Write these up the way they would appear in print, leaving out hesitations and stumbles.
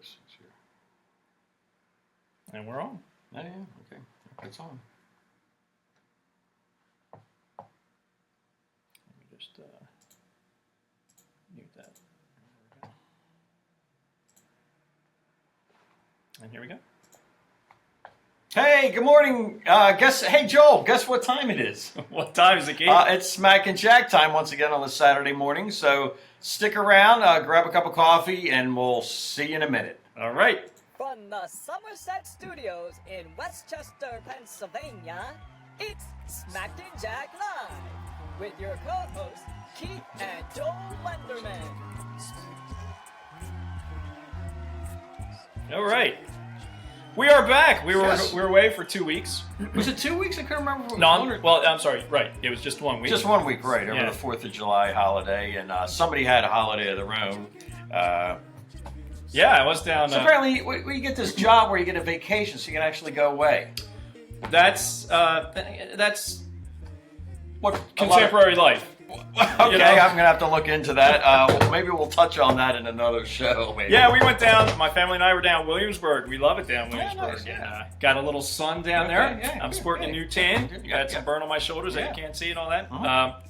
6 here. And we're on. Oh, yeah, okay. It's on. Let me just mute that. There we go. And here we go. Hey, good morning. Hey, Joel, guess what time it is? What time is it, Keith? It's Smack and Jack time once again on a Saturday morning. So stick around, grab a cup of coffee, and we'll see you in a minute. All right. From the Somerset Studios in Westchester, Pennsylvania, it's Smack and Jack Live with your co-hosts Keith and Joel Wenderman. All right. We are back. We were Yes. away for 2 weeks. Was it 2 weeks? I couldn't remember. I'm sorry. Right. It was just 1 week. Just 1 week, right, over Yeah. the 4th of July holiday, and somebody had a holiday of their own. Yeah, I was down. So apparently, you get this job where you get a vacation, so you can actually go away. That's What contemporary life. Okay, You know? I'm gonna have to look into that. Maybe we'll touch on that in another show. Maybe. Yeah, we went down. My family and I were down Williamsburg. We love it down Williamsburg. nice, yeah. And, got a little sun down there. yeah, I'm good, sporting a great. new tan. Good, Got yeah, some yeah. burn on my shoulders that Yeah. you can't see and all that.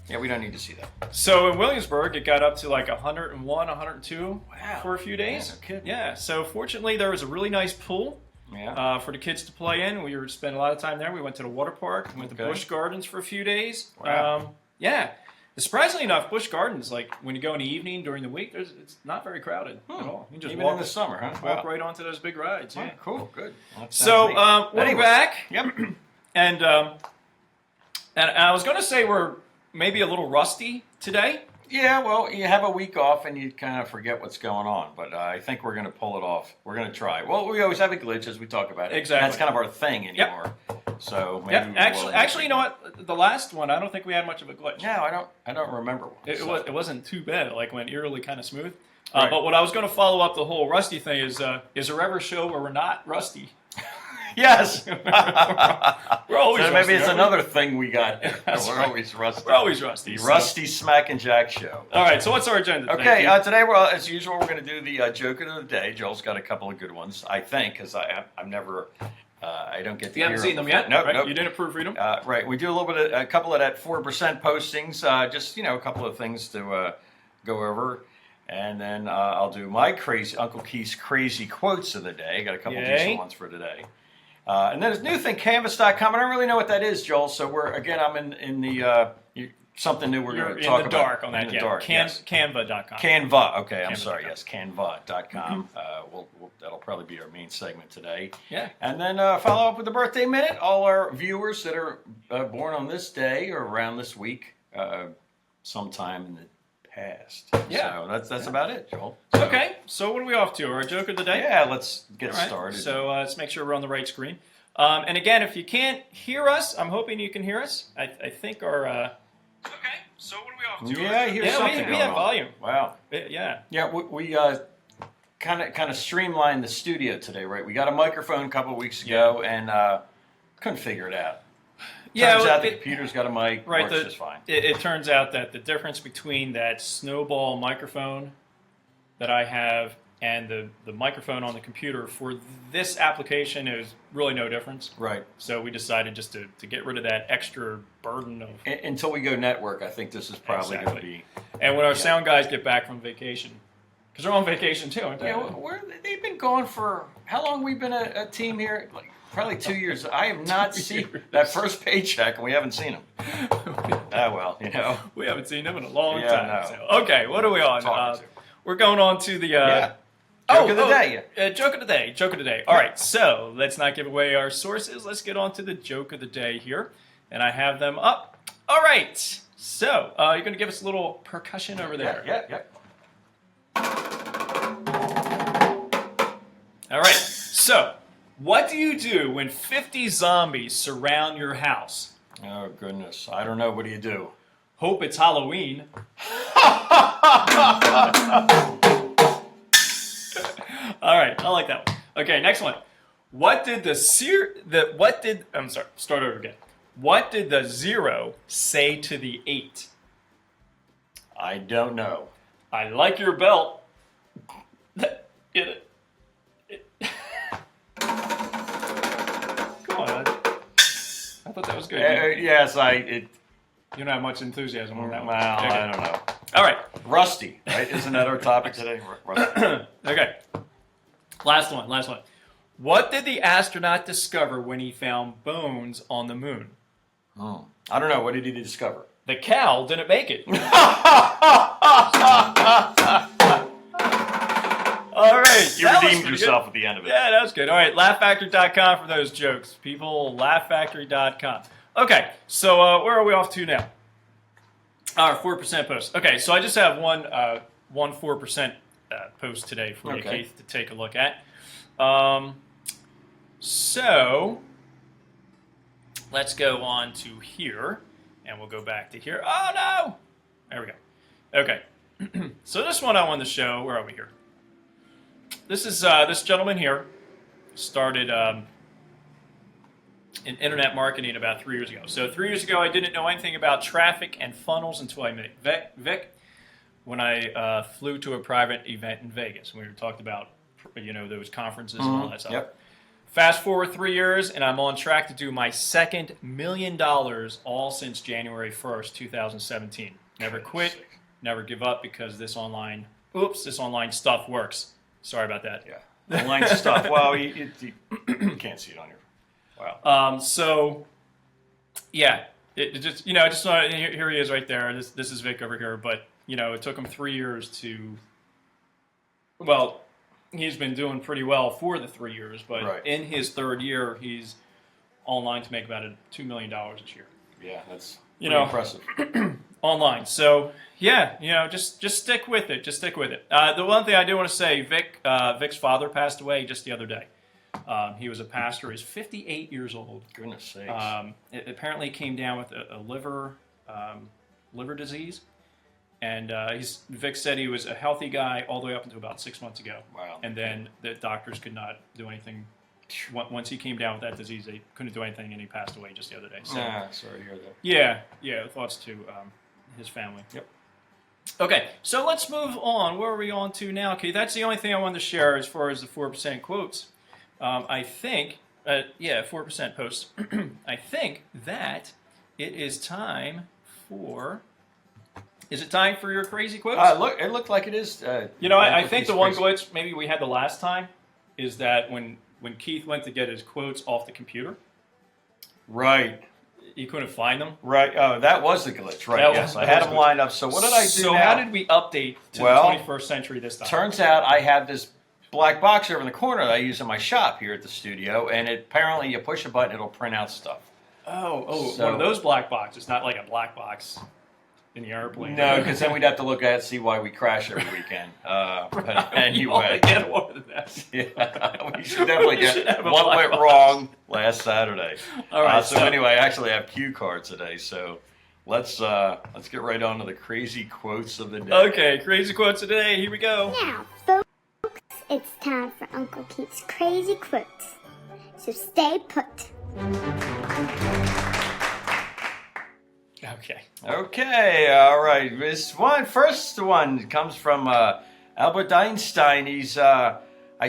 Yeah, we don't need to see that. So in Williamsburg, it got up to like 101, 102 Wow. for a few days. Yeah, no kidding. Yeah. So fortunately, there was a really nice pool. Yeah. For the kids to play in. We were spending a lot of time there. We went to the water park. We went to Okay. Busch Gardens for a few days. Wow. Yeah. Surprisingly enough, Busch Gardens, like when you go in the evening during the week, it's not very crowded at all. You can just Even walk, in the summer, huh? walk right onto those big rides. Oh, Yeah. cool, good. Well, that So sounds neat. we're Anyways. back, Yep. and I was going to say we're maybe a little rusty today. Yeah, well, you have a week off and you kind of forget what's going on, but I think we're going to pull it off. We're going to try. Well, we always have a glitch as we talk about it. Exactly. That's kind of our thing anymore. So maybe Yep. we'll- Actually, you know what? The last one, I don't think we had much of a glitch. No, I don't remember one. It wasn't too bad. It went eerily kind of smooth. Right. But what I was going to follow up the whole rusty thing is there ever a show where we're not rusty? Yes. We're always So rusty. maybe it's aren't we? another thing we got. That's We're right. always rusty. We're always rusty. The so- Rusty Smack and Jack Show. All right. So what's our agenda today? Okay, Keith? today, well, as usual, we're going to do the joke of the day. Joel's got a couple of good ones, I think, because I'm never, I don't get to You haven't hear seen them yet? Nope, right? nope. You didn't proofread them? Right, we do a couple of that 4% postings, just, a couple of things to go over. And then I'll do my Uncle Keith's crazy quotes of the day. Got a couple Yay. decent ones for today. And then this new thing, Canvas.com. I don't really know what that is, Joel. So I'm in the something new we're You're going to in talk the about. dark on that. In the Yeah. dark, yes. Canva.com. Canva. Okay, I'm Canva.com. sorry. Yes, Canva.com. That'll probably be our main segment today. Yeah. And then follow up with the birthday minute. All our viewers that are born on this day or around this week, sometime in the past. Yeah. So that's about it, Joel. Okay. So what are we off to? Our joke of the day? Yeah, let's get All right. started. So let's make sure we're on the right screen. And again, if you can't hear us, I'm hoping you can hear us. I think our... Okay, so what are we off to? Yeah, I hear something we going have on. volume. Wow. Yeah. Yeah, we kind of streamlined the studio today, right? We got a microphone a couple of weeks ago and couldn't figure it out. Turns out the computer's got a mic, right, works just fine. It turns out that the difference between that snowball microphone that I have and the microphone on the computer for this application is really no difference. Right. So we decided just to get rid of that extra burden of... Until we go network, I think this is probably going to be... And when our sound guys get back from vacation, because they're on vacation too, aren't they? Yeah, they've been gone for... How long we've been a team here? Like probably 2 years. I have not seen that first paycheck, and we haven't seen them. Well, We haven't seen them in a long Yeah, time. no. So, okay, what are we on? Talking to. We're going on to the... Joke of the day. Joke of the day. Joke of the day. All right, so let's not give away our sources. Let's get on to the joke of the day here. And I have them up. All right. So you're going to give us a little percussion over there. Yeah. All right. So what do you do when 50 zombies surround your house? Oh, goodness. I don't know. What do you do? Hope it's Halloween. All right, I like that one. Okay, next one. Start over again. What did the 0 say to the 8? I don't know. I like your belt. Get it? thought that was good. Yes, You don't have much enthusiasm on that one. Well, Okay. I don't know. All right. Rusty, right? Isn't that our topic today? Rusty. Okay. Last one. What did the astronaut discover when he found bones on the moon? Oh. I don't know. What did he discover? The cow didn't make it. All right. You that was redeemed pretty yourself good. at the end of it. Yeah, that was good. All right. LaughFactory.com for those jokes. People, LaughFactory.com. Okay. So where are we off to now? Our 4% post. Okay. So I just have one 4% post today for you, Okay. Keith, to take a look at. So let's go on to here, and we'll go back to here. Oh, no! There we go. Okay. So this one I wanted to show. Where are we here? This is this gentleman here started in internet marketing about 3 years ago. So 3 years ago, I didn't know anything about traffic and funnels until I met Vick when I flew to a private event in Vegas. We talked about those conferences and all that stuff. Yep. Fast forward 3 years, and I'm on track to do my second $1 million all since January 1st, 2017. Never quit, never give up, because this online stuff works. Sorry about that. Yeah. Online stuff. Well, you can't see it on your. Wow. So, yeah, it just here he is right there. This is Vick over here, but it took him 3 years to. Well, he's been doing pretty well for the 3 years, but Right. in his third year, he's online to make about $2 million this year. Yeah, that's You impressive. Online. So yeah, just stick with it. Just stick with it. The one thing I do want to say, Vick's father passed away just the other day. He was a pastor. He's 58 years old. Goodness sakes. It apparently came down with a liver disease, and Vick said he was a healthy guy all the way up until about 6 months ago. Wow. And then the doctors could not do anything. Once he came down with that disease, they couldn't do anything, and he passed away just the other day. So, sorry to hear that. yeah. Thoughts to his family. Yep. Okay, so let's move on. Where are we on to now? Okay, that's the only thing I wanted to share as far as the 4% quotes. I think, 4% posts. I think that it is time for. Is it time for your crazy quotes? It looked like it is. I think the one glitch maybe we had the last time is that when Keith went to get his quotes off the computer, Right. he couldn't find them. Right. Oh, that was the glitch. Right. Yes, I had them lined up. So what did I do So now? how did we update to the 21st century this time? Turns out I have this black box over in the corner that I use in my shop here at the studio, and apparently you push a button, it'll print out stuff. Oh, So- one of those black boxes, not like a black box in the airplane. No, because then we'd have to look at it, see why we crash every weekend. But anyway, Get one of that. yeah, we should definitely We should get have a what black went box. wrong last Saturday. All right. So anyway, I actually have cue cards today, so let's get right on to the crazy quotes of the day. Okay, crazy quotes of the day. Here we go. Now, folks, it's time for Uncle Keith's crazy quotes. So stay put. Okay. Okay, all right. First one comes from Albert Einstein. He's, I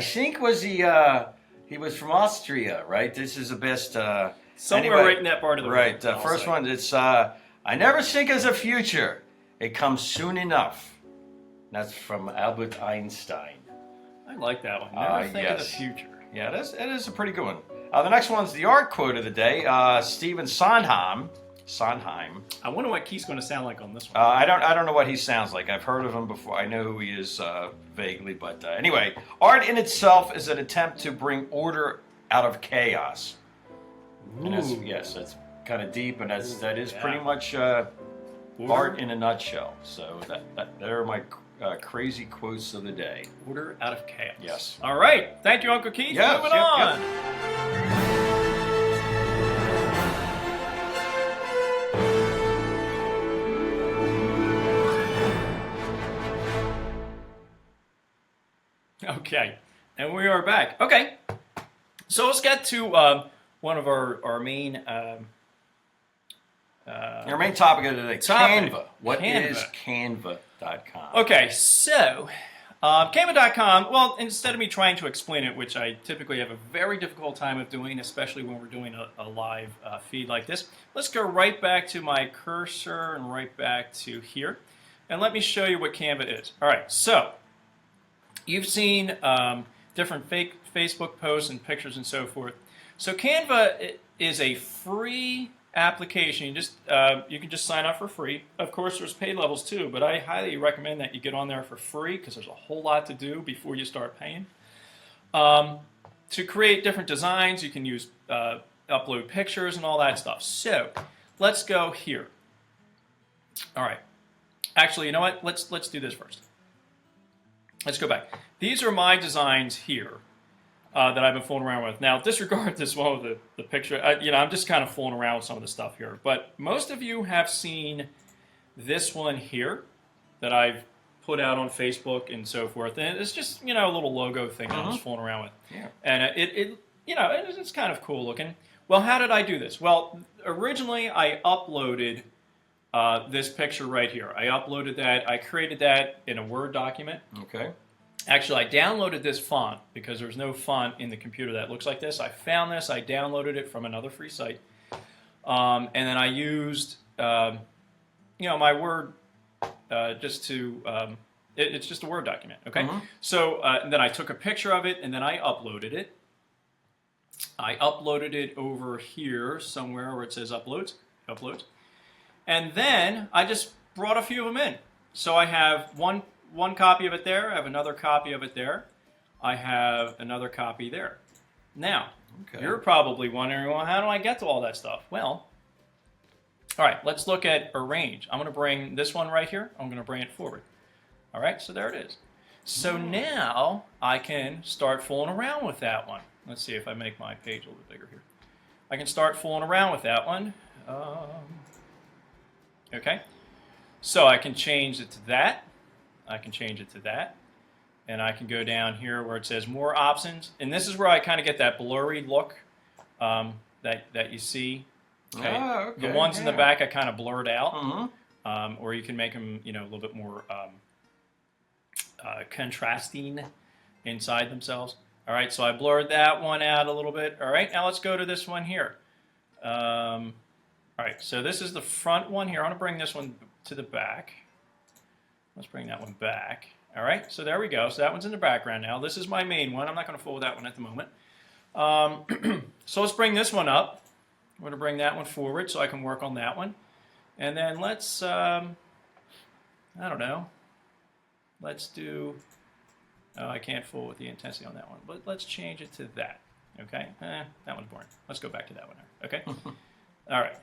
think, he was from Austria, right? This is the best. Somewhere anyway, right in that part of the right. world. I'll First say. one. It's I never think of the future. It comes soon enough. That's from Albert Einstein. I like that one. Never think of the yes. future. Yeah, it is a pretty good one. The next one's the art quote of the day. Stephen Sondheim. I wonder what Keith's going to sound like on this one. I don't know what he sounds like. I've heard of him before. I know who he is vaguely, but anyway, art in itself is an attempt to bring order out of chaos. And that's kind of deep, and that is pretty much art in a nutshell. So there are my crazy quotes of the day. Order out of chaos. Yes. All right. Thank you, Uncle Keith. Yes, Moving yep, on. Okay, and we are back. Okay, so let's get to one of our main Our main topic of the day, Topic. Canva. What Canva. is Canva.com? Okay, so Canva.com, well, instead of me trying to explain it, which I typically have a very difficult time of doing, especially when we're doing a live feed like this, let's go right back to my cursor and right back to here. And let me show you what Canva is. All right, so you've seen different fake Facebook posts and pictures and so forth. So Canva is a free application. You can just sign up for free. Of course, there's paid levels too, but I highly recommend that you get on there for free because there's a whole lot to do before you start paying. To create different designs, you can use upload pictures and all that stuff. So let's go here. All right. Actually, you know what? Let's do this first. Let's go back. These are my designs here that I've been fooling around with. Now, disregard this one with the picture. I'm just kind of fooling around with some of the stuff here. But most of you have seen this one here that I've put out on Facebook and so forth. And it's just, a little logo thing that I'm just fooling around with. Yeah. And it's kind of cool looking. Well, how did I do this? Well, originally I uploaded this picture right here. I uploaded that. I created that in a Word document. Okay. Actually, I downloaded this font because there's no font in the computer that looks like this. I found this. I downloaded it from another free site. And then I used, my Word just to, it's just a Word document, okay? So then I took a picture of it, and then I uploaded it. I uploaded it over here somewhere where it says uploads. And then I just brought a few of them in. So I have one copy of it there. I have another copy of it there. I have another copy there. Now, you're probably wondering, well, how do I get to all that stuff? Well, all right, let's look at arrange. I'm going to bring this one right here. I'm going to bring it forward. All right, so there it is. So now I can start fooling around with that one. Let's see if I make my page a little bit bigger here. I can start fooling around with that one. Okay, so I can change it to that. I can change it to that. And I can go down here where it says more options. And this is where I kind of get that blurry look that you see. Okay. The ones in the back I kind of blurred out. Or you can make them, a little bit more contrasting inside themselves. All right, so I blurred that one out a little bit. All right, now let's go to this one here. All right, so this is the front one here. I want to bring this one to the back. Let's bring that one back. All right, so there we go. So that one's in the background now. This is my main one. I'm not going to fool with that one at the moment. So let's bring this one up. I'm going to bring that one forward so I can work on that one. And then let's, I don't know. Let's do, I can't fool with the intensity on that one. But let's change it to that. Okay, that one's boring. Let's go back to that one. Okay. All right.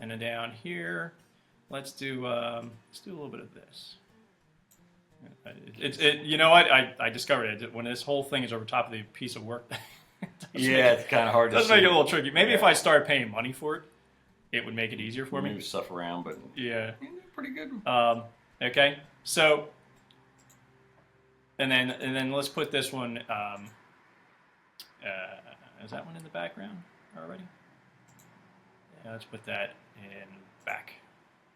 And then down here, let's do a little bit of this. You know what? I discovered it when this whole thing is over top of the piece of work. It's kind of hard to see. Does make it a little tricky. Maybe if I start paying money for it, it would make it easier for me. Move stuff around, but yeah, pretty good. Okay, so and then let's put this one. Is that one in the background already? Yeah, let's put that in back.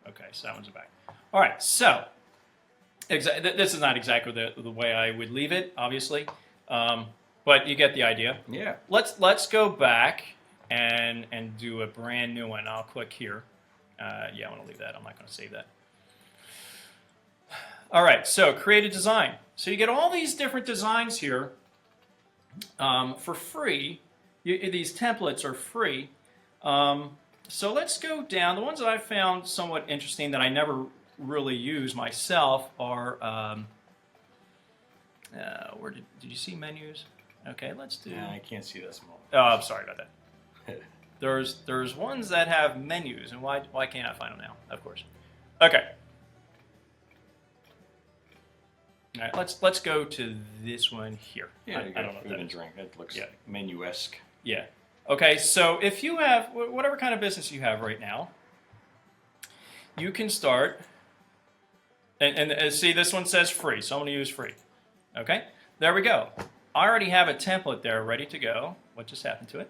Okay, so that one's in back. All right, so this is not exactly the way I would leave it, obviously, but you get the idea. Yeah. Let's go back and do a brand new one. I'll click here. Yeah, I want to leave that. I'm not going to save that. All right, so create a design. So you get all these different designs here for free. These templates are free. So let's go down. The ones that I found somewhat interesting that I never really use myself are, where did you see menus? Okay, let's do. Yeah, I can't see this one. Oh, I'm sorry about that. There's ones that have menus, and why can't I find them now? Of course. Okay. All right, let's go to this one here. Yeah, I don't know food and drink. It looks menu-esque. Yeah. Okay, so if you have whatever kind of business you have right now, you can start. And see, this one says free, so I'm going to use free. Okay, there we go. I already have a template there ready to go. What just happened to it?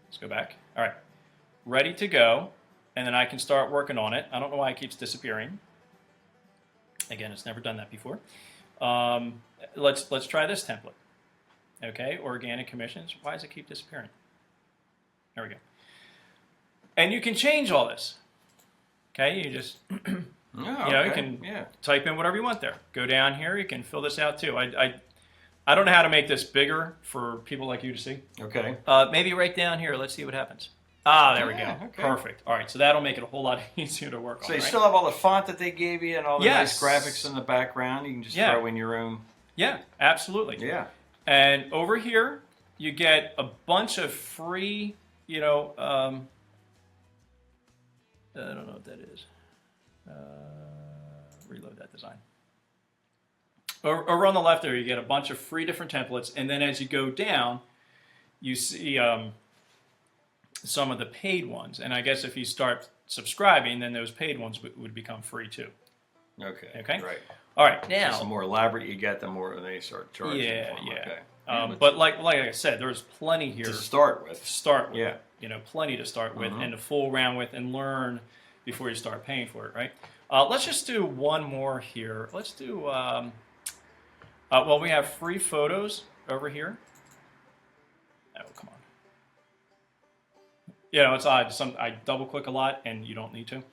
Let's go back. All right, ready to go, and then I can start working on it. I don't know why it keeps disappearing. Again, it's never done that before. Let's try this template. Okay, organic commissions. Why does it keep disappearing? There we go. And you can change all this. Okay, you just you can type in whatever you want there. Go down here. You can fill this out too. I don't know how to make this bigger for people like you to see. Okay. Maybe right down here. Let's see what happens. Ah, there we go. Okay. Perfect. All right, so that'll make it a whole lot easier to work on. So you right? still have all the font that they gave you and all the Yes. nice graphics in the background. You can just throw in your own. Yeah, absolutely. Yeah. And over here, you get a bunch of free, I don't know what that is. Reload that design. Over on the left there, you get a bunch of free different templates. And then as you go down, you see some of the paid ones. And I guess if you start subscribing, then those paid ones would become free too. Okay. Right. All right. Now, the more elaborate you get, the more they start charging. Yeah. Okay. But like I said, there's plenty here to start with. Yeah. Plenty to start with and to fool around with and learn before you start paying for it, right? Let's just do one more here. Let's do, we have free photos over here. Oh, come on. It's odd. I double click a lot and you don't need to. All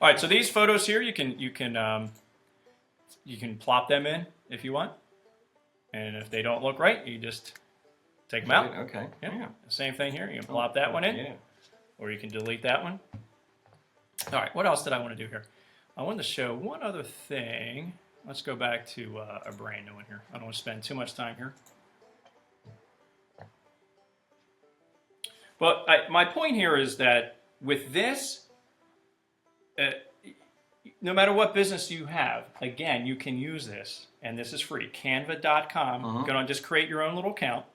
right, so these photos here, you can plop them in if you want. And if they don't look right, you just take them out. Okay. Yeah. Same thing here. You can plop that one in. Yeah. Or you can delete that one. All right, what else did I want to do here? I wanted to show one other thing. Let's go back to a brand new one here. I don't want to spend too much time here. But my point here is that with this, no matter what business you have, again, you can use this, and this is free. Canva.com. Go on, just create your own little account.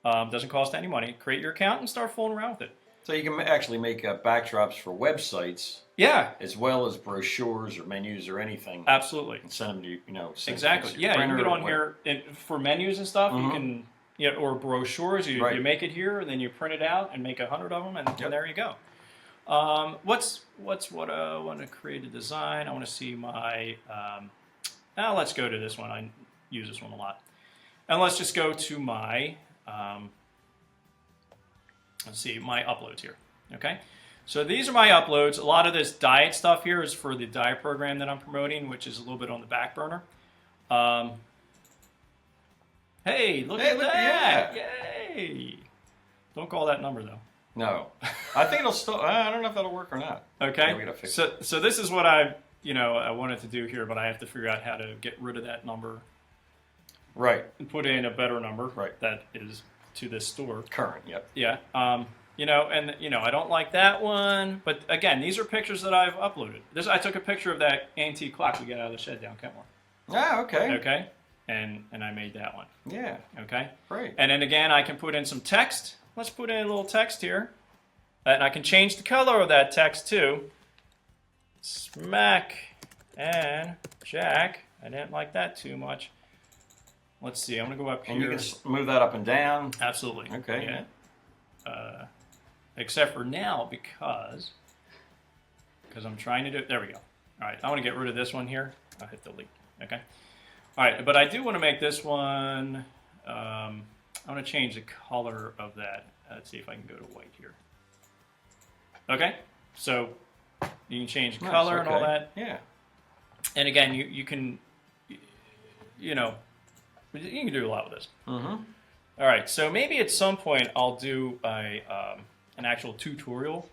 Doesn't cost any money. Create your account and start fooling around with it. So you can actually make backdrops for websites. Yeah. As well as brochures or menus or anything. Absolutely. And send them to, exactly. Yeah, you can get on here and for menus and stuff. You can, or brochures. You make it here and then you print it out and make 100 of them, and there you go. What's what I want to create a design. I want to see my. Now let's go to this one. I use this one a lot, and let's just go to my. Let's see my uploads here. Okay, so these are my uploads. A lot of this diet stuff here is for the diet program that I'm promoting, which is a little bit on the back burner. Hey, look at that! Yay! Don't call that number though. No, I think it'll still. I don't know if that'll work or not. Okay. Yeah, we gotta fix so this is what I wanted to do here, but I have to figure out how to get rid of that number. Right. And put in a better number. Right. That is to this store. Current. Yep. Yeah. I don't like that one. But again, these are pictures that I've uploaded. I took a picture of that antique clock we got out of the shed down Kentmore. Ah, okay. Okay. And I made that one. Yeah. Okay. Great. And then again, I can put in some text. Let's put in a little text here. And I can change the color of that text too. Smack and Jack. I didn't like that too much. Let's see. I'm going to go up here. And you can move that up and down. Absolutely. Okay. Yeah. Except for now because I'm trying to do it. There we go. All right. I want to get rid of this one here. I'll hit delete. Okay. All right. But I do want to make this one. I want to change the color of that. Let's see if I can go to white here. Okay. So you can change the color and all that. Yeah. And again, you can, you can do a lot with this. Mm-hmm. All right, so maybe at some point I'll do an actual tutorial.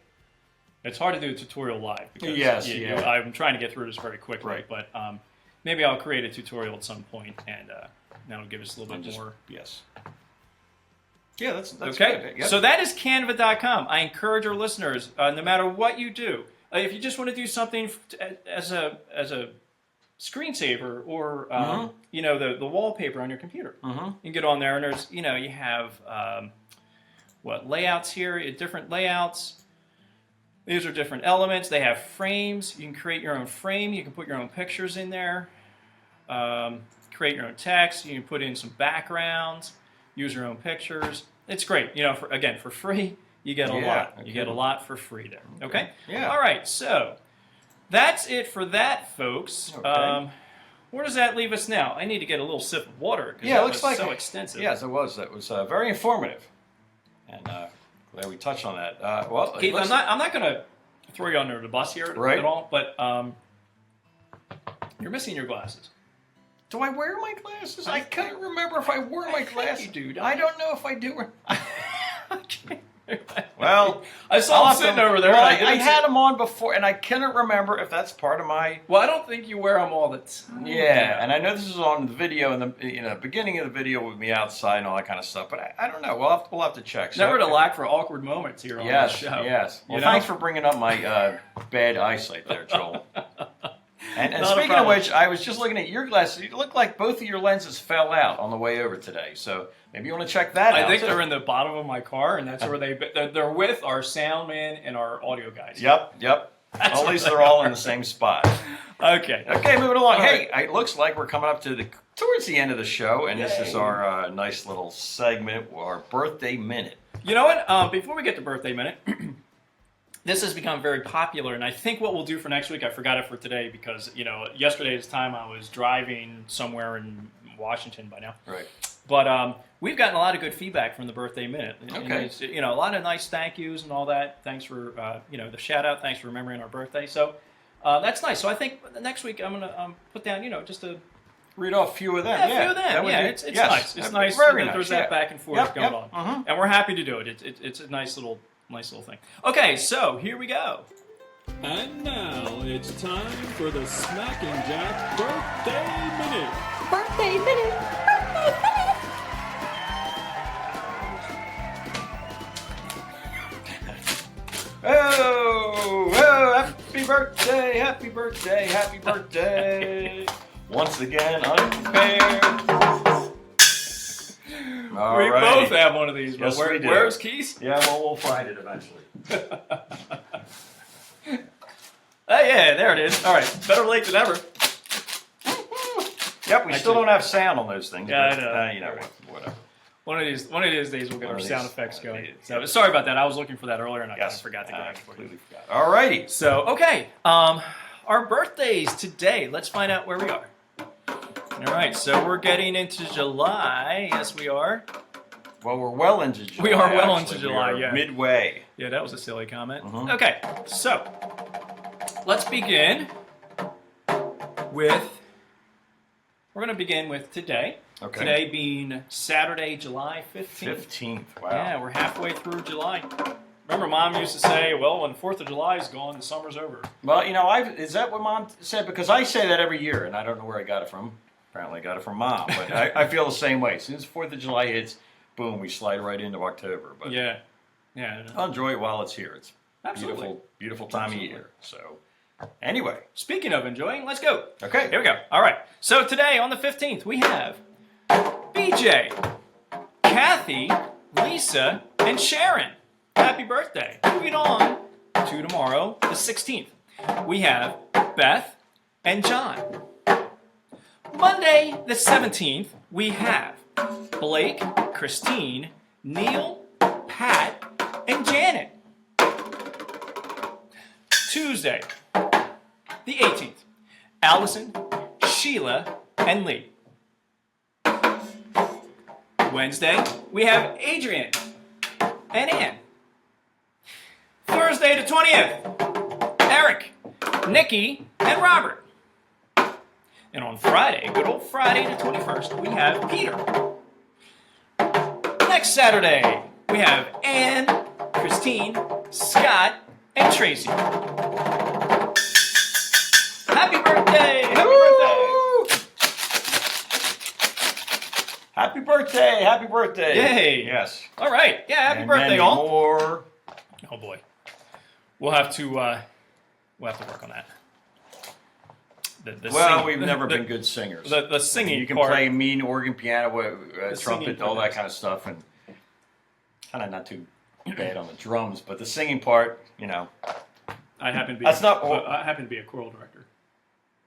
It's hard to do a tutorial live because I'm trying to get through this very quickly. Right. But maybe I'll create a tutorial at some point, and that'll give us a little bit more. Yes. Yeah, that's okay. Good. Yep. So that is Canva.com. I encourage our listeners, no matter what you do, if you just want to do something as a screensaver or the wallpaper on your computer. You can get on there and there's you have layouts here, different layouts. These are different elements. They have frames. You can create your own frame. You can put your own pictures in there. Create your own text. You can put in some backgrounds. Use your own pictures. It's great. For free, you get a lot. Okay. You get a lot for free there. Okay? Yeah. All right. So that's it for that, folks. Okay. Where does that leave us now? I need to get a little sip of water because Yeah, it that looks was like so extensive. Yes, it was. It was very informative, and glad we touched on that. Well, Keith, I'm not going to throw you under the bus here Right. at all, but you're missing your glasses. Do I wear my glasses? I can't remember if I wore my glasses. You do. I don't know if I do. Okay. Well, I saw him sitting over there. Well, and I had them on before, and I cannot remember if that's part of my. Well, I don't think you wear them all the time. Yeah, and I know this is on the video in the beginning of the video with me outside and all that kind of stuff, but I don't know. We'll have to check. Never to lack for awkward moments here on the show. Yes. Well, You know? thanks for bringing up my bad eyesight there, Joel. And Not a speaking of problem. which, I was just looking at your glasses. You look like both of your lenses fell out on the way over today. So maybe you want to check that out. I think too. they're in the bottom of my car, and that's where they're with our sound man and our audio guys. Yep. At least they're all in the same spot. Okay. Okay, moving along. All Hey, it looks like we're coming up to towards the end of the show, and this is our nice little segment, our birthday minute. You know what? Before we get to birthday minute, this has become very popular, and I think what we'll do for next week, I forgot it for today because, yesterday's time I was driving somewhere in Washington by now. Right. But we've gotten a lot of good feedback from the birthday minute. And Okay. it's, a lot of nice thank yous and all that. Thanks for, the shout out. Thanks for remembering our birthday. So that's nice. So I think next week I'm going to put down, just a Read off a few of them. a few of them. Yeah, it's nice. It's nice. Very that there's nice. that back and forth going on. Mhm. And we're happy to do it. It's a nice little thing. Okay, so here we go. And now it's time for the Smacking Jack Birthday Minute. Birthday minute. Birthday minute. Oh, happy birthday, happy birthday, happy birthday. Once again, unprepared. All We right. both have one of these. But Yes, we do. Where's Keys? Yeah, well, we'll find it eventually. Oh, yeah, there it is. All right, better late than ever. Yep, we still don't have sound on those things. Yeah, but, I know. Whatever. One of these days we'll get One our of sound these- effects one of going. these, So yes. sorry about that. I was looking for that earlier and I kind Yes, of forgot to go I back for you. completely forgot. All righty. So okay, our birthdays today. Let's find out where we are. All right, so we're getting into July. Yes, we are. Well, we're well into July. We are well actually. into July, We are yeah. midway. Yeah, that was a silly comment. Mhm. Okay, so let's begin with. We're going to begin with today. Okay. Today being Saturday, July 15th. 15th. Wow. Yeah, we're halfway through July. Remember, Mom used to say, "Well, when 4th of July is gone, the summer's over." Well, is that what Mom said? Because I say that every year, and I don't know where I got it from. Apparently, I got it from Mom. But I feel the same way. As soon as 4th of July hits, boom, we slide right into October. But Yeah. I know. I'll enjoy it while it's here. It's Absolutely. beautiful, beautiful time Absolutely. of year. So, anyway, Speaking of enjoying, let's go. okay. Here we go. All right. So today on the 15th, we have BJ, Kathy, Lisa, and Sharon. Happy birthday. Moving on to tomorrow, the 16th, we have Beth and John. Monday, the 17th, we have Blake, Christine, Neil, Pat, and Janet. Tuesday, the 18th, Allison, Sheila, and Lee. Wednesday, we have Adrian and Ann. Thursday, the 20th, Eric, Nikki, and Robert. And on Friday, good old Friday, the 21st, we have Peter. Next Saturday, we have Ann, Christine, Scott, and Tracy. Happy birthday! Happy birthday! Happy birthday! Happy birthday! Yay. Yes. All right, yeah, happy And birthday, many all. more. Oh boy, we'll have to work on that. The Well, sing- we've never the- been good singers. The singing You can part. play mean organ, piano, The trumpet, singing all part. that kind of stuff, and kind of not too bad on the drums, but the singing part, I happen to be. That's not- I happen to be a choral director.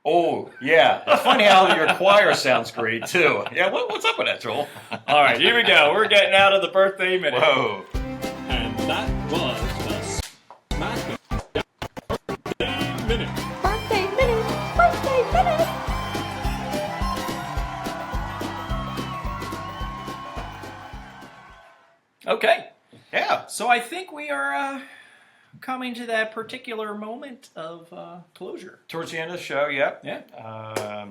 Oh, yeah. It's funny how your choir sounds great, too. Yeah, what's up with that, Joel? All right, here we go. We're getting out of the birthday minute. Whoa. And that was the Smacking Jack Birthday Minute. Birthday minute. Birthday minute. Okay. Yeah. So I think we are coming to that particular moment of closure. Towards the end of the show, yeah. Yeah.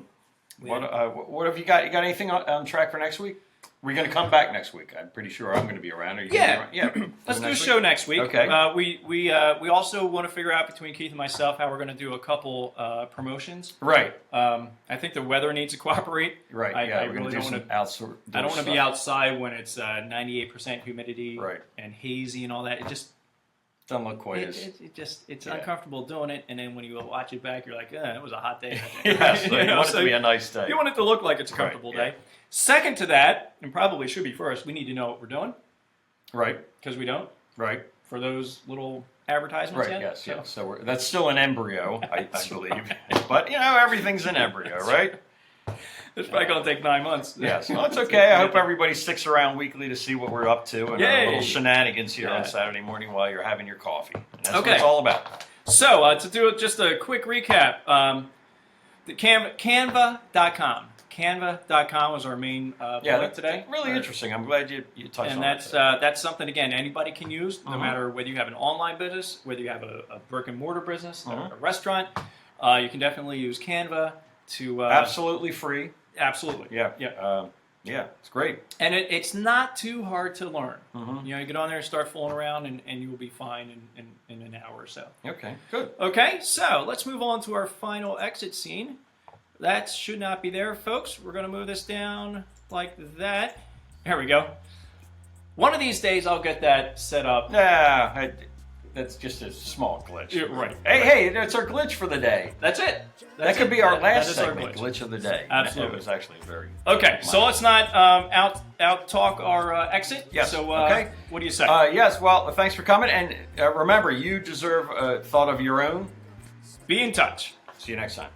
What have you got? You got anything on track for next week? We're going to come back next week. I'm pretty sure I'm going to be around. Are you Yeah. gonna be around? Yeah. Let's do a show next week. Okay. We also want to figure out between Keith and myself how we're going to do a couple promotions. Right. I think the weather needs to cooperate. Right. I really don't want to. I don't want to be outside when it's 98% humidity and hazy and all that. It just doesn't look quite as. It's uncomfortable doing it, and then when you watch it back, you're like, it was a hot day. Yes, you want it to be a nice day. You want it to look like it's a comfortable day. Second to that, and probably should be first, we need to know what we're doing. Right. Because we don't. Right. For those little advertisements Right, yet. yes. So that's still an embryo, I believe. But, everything's an embryo, right? It's probably going to take 9 months. Yes. Well, it's okay. I hope everybody sticks around weekly to see what we're up to and our little shenanigans here on Saturday morning while you're having your coffee. And that's what it's all about. So, to do just a quick recap, the Canva.com. Canva.com was our main point today. Really interesting. I'm glad you touched on that. And that's something, again, anybody can use, no matter whether you have an online business, whether you have a brick-and-mortar business, a restaurant. You can definitely use Canva to... absolutely free. Absolutely. Yeah. It's great. And it's not too hard to learn. You get on there and start fooling around, and you will be fine in an hour or so. Okay, good. Okay, so let's move on to our final exit scene. That should not be there, folks. We're going to move this down like that. There we go. One of these days, I'll get that set up. Yeah, that's just a small glitch. Yeah, right. Hey, that's our glitch for the day. That's it. That could be our last segment, glitch of the day. Absolutely. It was actually very... Okay, so let's not out talk our exit. Yes. So, what do you say? Yes, well, thanks for coming. And remember, you deserve a thought of your own. Be in touch. See you next time.